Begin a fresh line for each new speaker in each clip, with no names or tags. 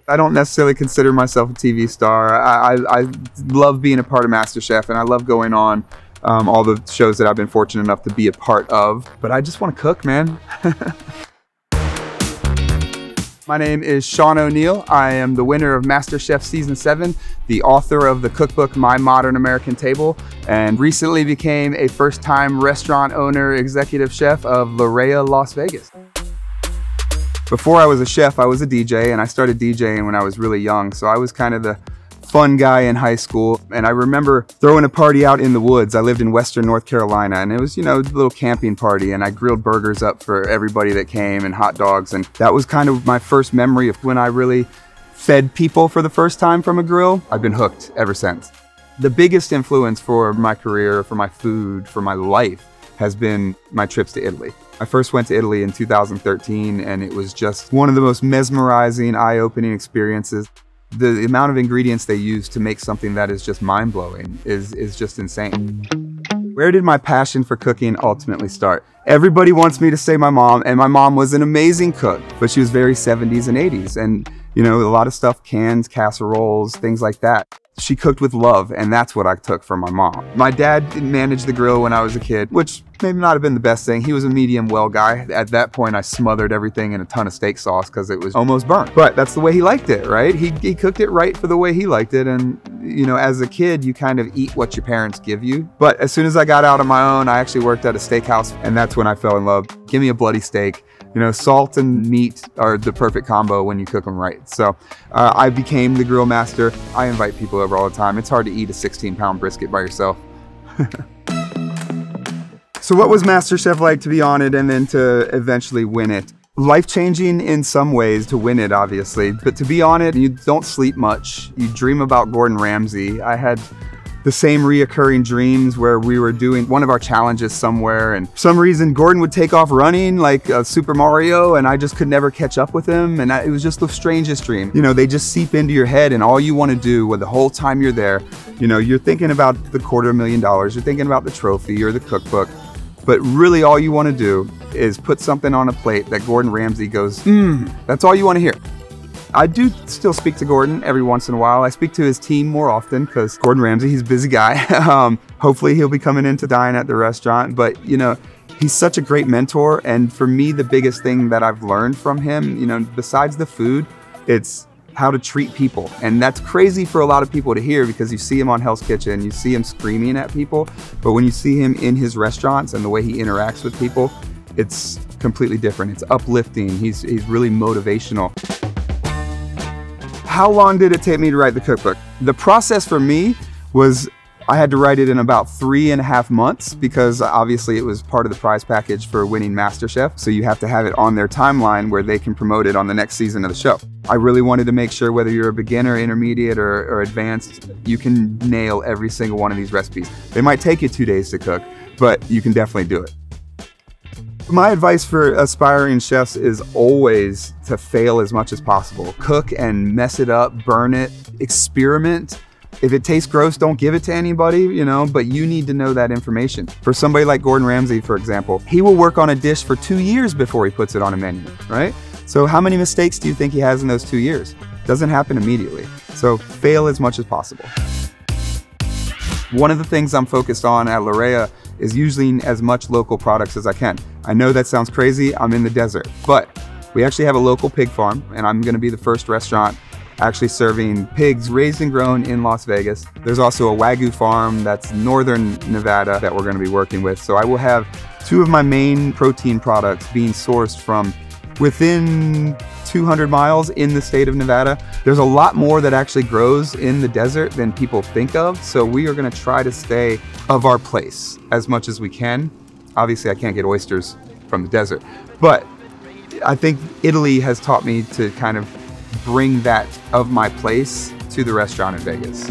I don't necessarily consider myself a TV star. I love being a part of MasterChef, and I love going on all the shows that I've been fortunate enough to be a part of. But I just want to cook, man. My name is Shaun O'Neale. I am the winner of MasterChef Season 7, the author of the cookbook My Modern American Table, and recently became a first-time restaurant owner, executive chef of La Raya, Las Vegas. Before I was a chef, I was a DJ, and I started DJing when I was really young, so I was kind of the fun guy in high school. And I remember throwing a party out in the woods. I lived in Western North Carolina, and it was, you know, a little camping party, and I grilled burgers up for everybody that came and hot dogs. And that was kind of my first memory of when I really fed people for the first time from a grill. I've been hooked ever since. The biggest influence for my career, for my food, for my life has been my trips to Italy. I first went to Italy in 2013, and it was just one of the most mesmerizing, eye-opening experiences. The amount of ingredients they use to make something that is just mind-blowing is just insane. Where did my passion for cooking ultimately start? Everybody wants me to say my mom, and my mom was an amazing cook, but she was very 70s and 80s, and you know, a lot of stuff, cans, casseroles, things like that. She cooked with love, and that's what I took from my mom. My dad managed the grill when I was a kid, which may not have been the best thing. He was a medium well guy. At that point, I smothered everything in a ton of steak sauce because it was almost burnt. But that's the way he liked it, right? He cooked it right for the way he liked it. And, you know, as a kid, you kind of eat what your parents give you. But as soon as I got out on my own, I actually worked at a steakhouse, and that's when I fell in love. Give me a bloody steak. You know, salt and meat are the perfect combo when you cook them right. So I became the grill master. I invite people over all the time. It's hard to eat a 16-pound brisket by yourself. So what was MasterChef like to be on it and then to eventually win it? Life-changing in some ways to win it, obviously. But to be on it, you don't sleep much. You dream about Gordon Ramsay. I had the same reoccurring dreams where we were doing one of our challenges somewhere, and for some reason Gordon would take off running like Super Mario, and I just could never catch up with him, and it was just the strangest dream. You know, they just seep into your head, and all you want to do with the whole time you're there, you know, you're thinking about the $250,000, you're thinking about the trophy or the cookbook, but really all you want to do is put something on a plate that Gordon Ramsay goes, that's all you want to hear. I do still speak to Gordon every once in a while. I speak to his team more often because Gordon Ramsay, he's a busy guy. Hopefully he'll be coming in to dine at the restaurant, but you know, he's such a great mentor. And for me, the biggest thing that I've learned from him, you know, besides the food, it's how to treat people. And that's crazy for a lot of people to hear because you see him on Hell's Kitchen, you see him screaming at people, but when you see him in his restaurants and the way he interacts with people, it's completely different. It's uplifting. He's really motivational. How long did it take me to write the cookbook? The process for me was I had to write it in about 3.5 months because obviously it was part of the prize package for winning MasterChef. So you have to have it on their timeline where they can promote it on the next season of the show. I really wanted to make sure whether you're a beginner, intermediate, or advanced, you can nail every single one of these recipes. They might take you 2 days to cook, but you can definitely do it. My advice for aspiring chefs is always to fail as much as possible. Cook and mess it up, burn it, experiment. If it tastes gross, don't give it to anybody, you know, but you need to know that information. For somebody like Gordon Ramsay, for example, he will work on a dish for 2 years before he puts it on a menu, right? So how many mistakes do you think he has in those 2 years? Doesn't happen immediately. So fail as much as possible. One of the things I'm focused on at La Raya is using as much local products as I can. I know that sounds crazy, I'm in the desert, but we actually have a local pig farm, and I'm gonna be the first restaurant actually serving pigs raised and grown in Las Vegas. There's also a Wagyu farm that's northern Nevada that we're gonna be working with. So I will have 2 of my main protein products being sourced from within 200 miles in the state of Nevada. There's a lot more that actually grows in the desert than people think of. So we are gonna try to stay of our place as much as we can. Obviously I can't get oysters from the desert, but I think Italy has taught me to kind of bring that of my place to the restaurant in Vegas.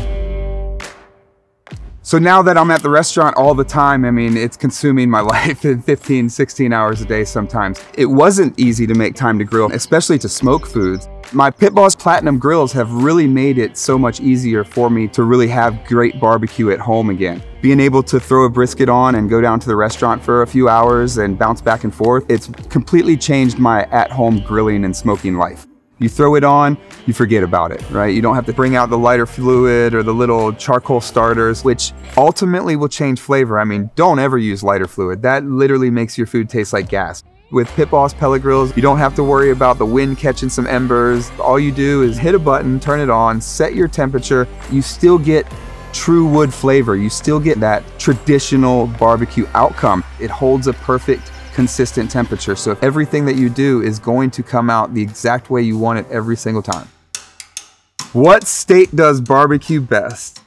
So now that I'm at the restaurant all the time, I mean, it's consuming my life in 15, 16 hours a day sometimes. It wasn't easy to make time to grill, especially to smoke foods. My Pit Boss Platinum grills have really made it so much easier for me to really have great barbecue at home again. Being able to throw a brisket on and go down to the restaurant for a few hours and bounce back and forth, it's completely changed my at-home grilling and smoking life. You throw it on, you forget about it, right? You don't have to bring out the lighter fluid or the little charcoal starters, which ultimately will change flavor. I mean, don't ever use lighter fluid. That literally makes your food taste like gas. With Pit Boss pellet grills, you don't have to worry about the wind catching some embers. All you do is hit a button, turn it on, set your temperature. You still get true wood flavor. You still get that traditional barbecue outcome. It holds a perfect consistent temperature. So if everything that you do is going to come out the exact way you want it every single time. What state does barbecue best?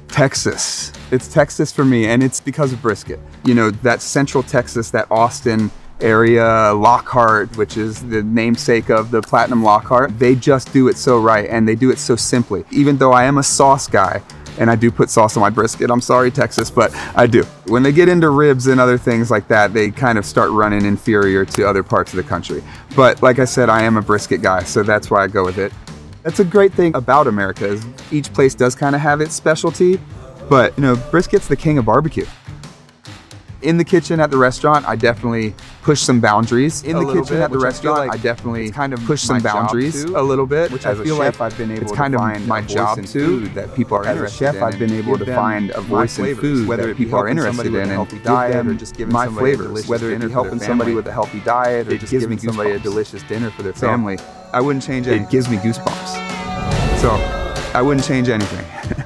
Texas. It's Texas for me, and it's because of brisket. You know, that central Texas, that Austin area, Lockhart, which is the namesake of the Platinum Lockhart, they just do it so right, and they do it so simply. Even though I am a sauce guy, and I do put sauce on my brisket. I'm sorry, Texas, but I do. When they get into ribs and other things like that, they kind of start running inferior to other parts of the country. But like I said, I am a brisket guy, so that's why I go with it. That's a great thing about America, is each place does kind of have its specialty, but you know, brisket's the king of barbecue. In the kitchen at the restaurant, I definitely push some boundaries. In the kitchen at the restaurant, I definitely kind of push some boundaries a little bit, which I feel like I've been able to find my job too, that people are interested in. As a chef, I've been able to find a voice in food whether it be people are interested in, and give them my flavors, whether it be helping somebody with a healthy diet or just giving somebody a delicious dinner for their family. I wouldn't change it. It gives me goosebumps. So I wouldn't change anything.